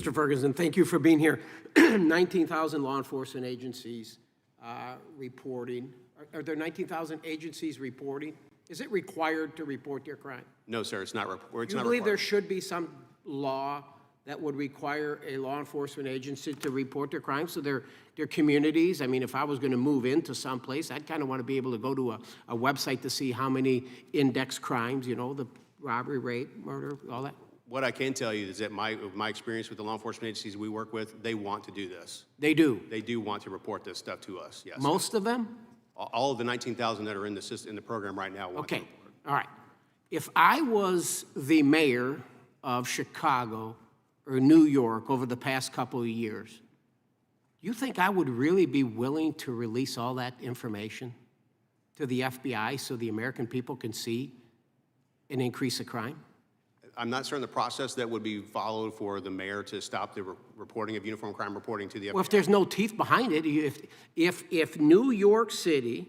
Mr. Ferguson, thank you for being here. 19,000 law enforcement agencies reporting. Are there 19,000 agencies reporting? Is it required to report their crime? No, sir, it's not. Do you believe there should be some law that would require a law enforcement agency to report their crimes to their communities? I mean, if I was going to move into some place, I'd kind of want to be able to go to a website to see how many index crimes, you know, the robbery, rape, murder, all that. What I can tell you is that my experience with the law enforcement agencies we work with, they want to do this. They do? They do want to report this stuff to us, yes. Most of them? All of the 19,000 that are in the program right now want to report. All right. If I was the mayor of Chicago or New York over the past couple of years, you think I would really be willing to release all that information to the FBI so the American people can see an increase of crime? I'm not certain the process that would be followed for the mayor to stop the reporting of uniform crime reporting to the FBI. Well, if there's no teeth behind it, if New York City,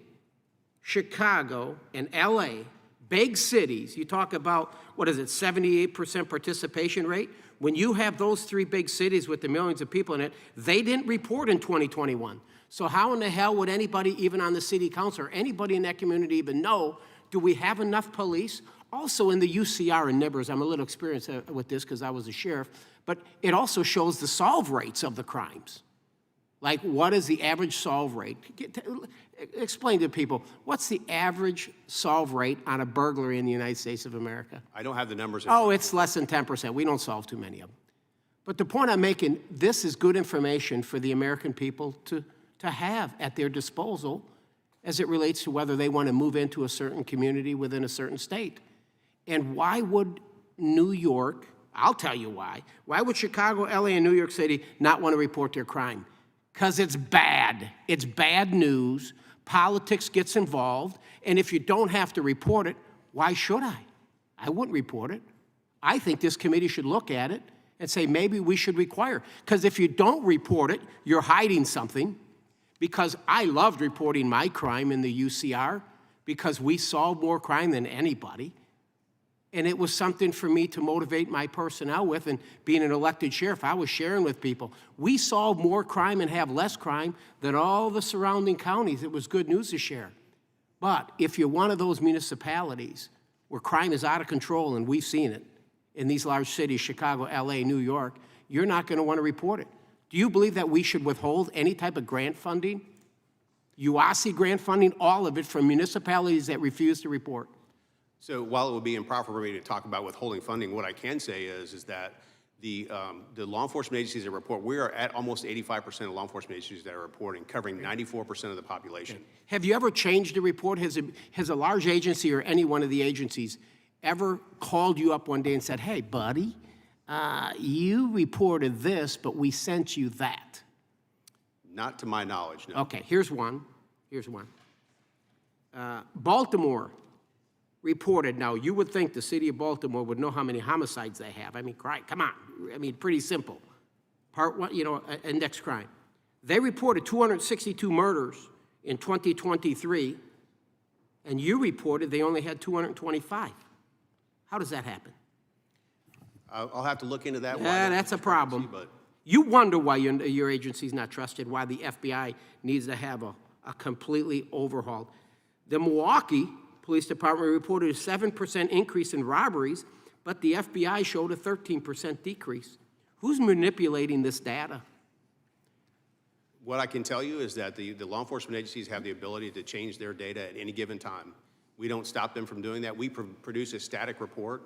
Chicago, and LA, big cities, you talk about, what is it, 78% participation rate? When you have those three big cities with the millions of people in it, they didn't report in 2021. So how in the hell would anybody, even on the city council, or anybody in that community even know, do we have enough police? Also in the UCR in Nibbles, I'm a little experienced with this because I was a sheriff, but it also shows the solve rates of the crimes. Like, what is the average solve rate? Explain to people, what's the average solve rate on a burglary in the United States of America? I don't have the numbers. Oh, it's less than 10%. We don't solve too many of them. But the point I'm making, this is good information for the American people to have at their disposal as it relates to whether they want to move into a certain community within a certain state. And why would New York, I'll tell you why would Chicago, LA, and New York City not want to report their crime? Because it's bad. It's bad news. Politics gets involved. And if you don't have to report it, why should I? I wouldn't report it. I think this committee should look at it and say maybe we should require. Because if you don't report it, you're hiding something. Because I loved reporting my crime in the UCR because we solved more crime than anybody. And it was something for me to motivate my personnel with, and being an elected sheriff, I was sharing with people. We solve more crime and have less crime than all the surrounding counties. It was good news to share. But if you're one of those municipalities where crime is out of control, and we've seen it in these large cities, Chicago, LA, New York, you're not going to want to report it. Do you believe that we should withhold any type of grant funding? UASI grant funding, all of it, from municipalities that refuse to report? So while it would be improper for me to talk about withholding funding, what I can say is that the law enforcement agencies that report, we are at almost 85% of law enforcement agencies that are reporting, covering 94% of the population. Okay. Have you ever changed a report? Has a large agency or any one of the agencies ever called you up one day and said, hey, buddy, you reported this, but we sent you that? Not to my knowledge, no. Okay, here's one. Baltimore reported. Now, you would think the city of Baltimore would know how many homicides they have. I mean, come on. I mean, pretty simple. Part one, you know, index crime. They reported 262 murders in 2023, and you reported they only had 225. How does that happen? I'll have to look into that. Yeah, that's a problem. But you wonder why your agency's not trusted, why the FBI needs to have a completely overhauled. The Milwaukee Police Department reported a 7% increase in robberies, but the FBI showed a 13% decrease. Who's manipulating this data? What I can tell you is that the law enforcement agencies have the ability to change their data at any given time. We don't stop them from doing that. We produce a static report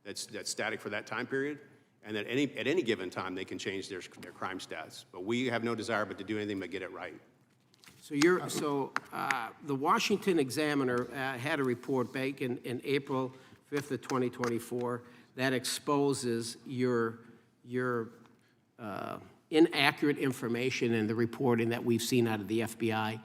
that's static for that time period, and that at any given time they can change their crime stats. But we have no desire but to do anything but get it right. So the Washington Examiner had a report back in April 5th of 2024 that exposes your inaccurate information in the reporting that we've seen out of the FBI.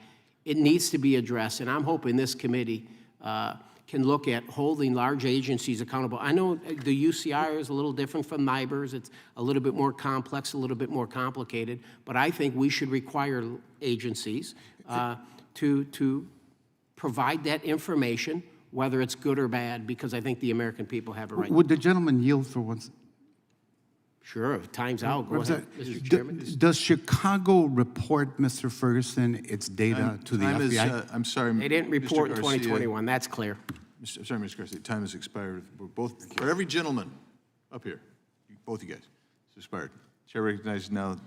It needs to be addressed, and I'm hoping this committee can look at holding large agencies accountable. I know the UCR is a little different from NIBRS. It's a little bit more complex, a little bit more complicated, but I think we should require agencies to provide that information, whether it's good or bad, because I think the American people have a right. Would the gentleman yield for once? Sure, time's out. Go ahead, Mr. D- Chairman. Does Chicago report, Mr. Ferguson, its data to the Time is, FBI? I'm sorry. They didn't Mr. report in Garcia. 2021, that's clear. Sorry, Mr. Garcia, time has expired. We're both, for every gentleman up here, both you guys, it's expired. Chair recognizes now